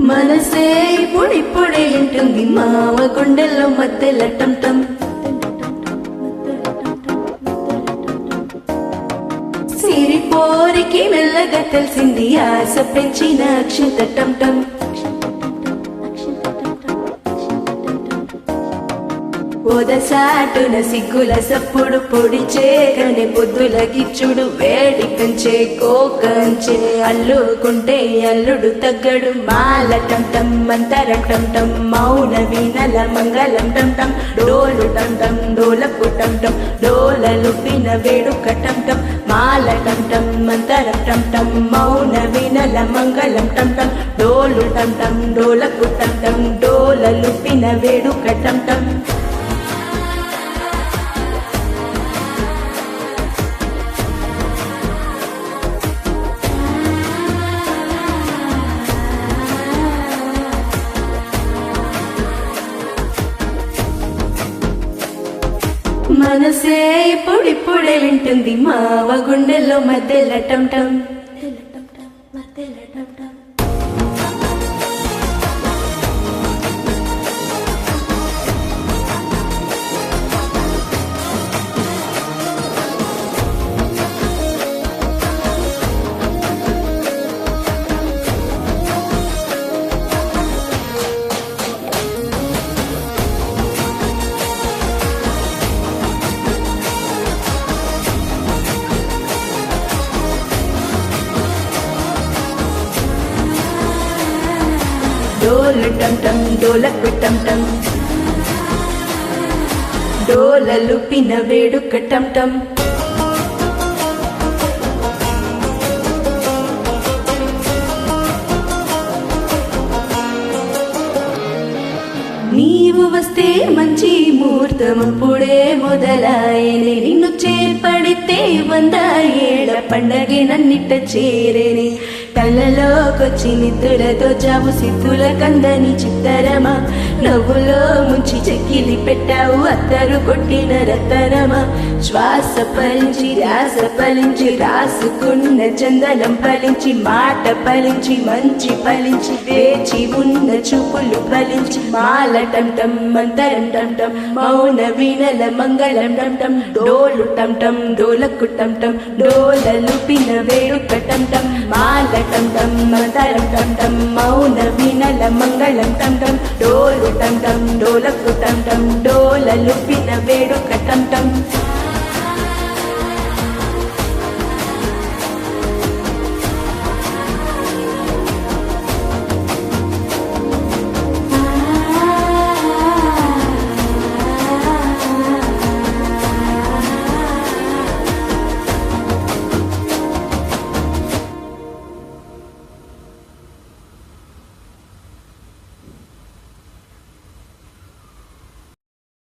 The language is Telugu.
మనసే ఇప్పుడిప్పుడే ఉంటుంది మావ గుండెల్లో మధ్యల టం సిరిపోరికి మెల్లగా తెలిసింది ఆశ పెంచిన అక్షత టం పొదసాటున సిగ్గుల సప్పుడు పొడిచేకనే పొద్దుల గిచ్చుడు వేడి పెంచే కోకంచే అల్లుకుంటే అల్లుడు తగ్గడు మాల టం మంతర టం మౌన వీణల మంగళం టం డోలు టం డోలకు టం డోలలు పిన వేడుక టం మాల టం మంతర టం మౌన వీణల మంగళం టం డోలు టం డోలకు టం డోలలు పిన వేడుక టం మనసే ఇప్పుడిప్పుడే వింటుంది మావ గుండెల్లో మధ్యల టం డోలు టం డోలకు టం డోలలు పిన వేడుక టం నీవు వస్తే మంచి ముహూర్తమప్పుడే మొదలాయనే నిన్ను చేపడితే 100 ఏళ్ల పండగే నన్నిట్ట చేరేనే కళ్ళలోకొచ్చి నిద్దులతో చావు సిద్ధుల కందని చిత్తరమా నవ్వులో ముంచి చెక్కిలి పెట్టావు అత్తరు కొట్టిన రతనమా శ్వాస ఫలించి రాస ఫలించి రాసుకున్న చందనం ఫలించి మాట ఫలించి మంచి ఫలించి వేచి ఉన్న చూపులు ఫలించి మాల టం మంతరం టం మౌన వీణల మంగళం టం డోలు టం డోలకు టం డోలలు పిన వేడుక టం మాల టం మంతరం టం మౌన వీణల మంగళం టం డోలు టం డోలకు టం డోలలు పిన వేడుక టం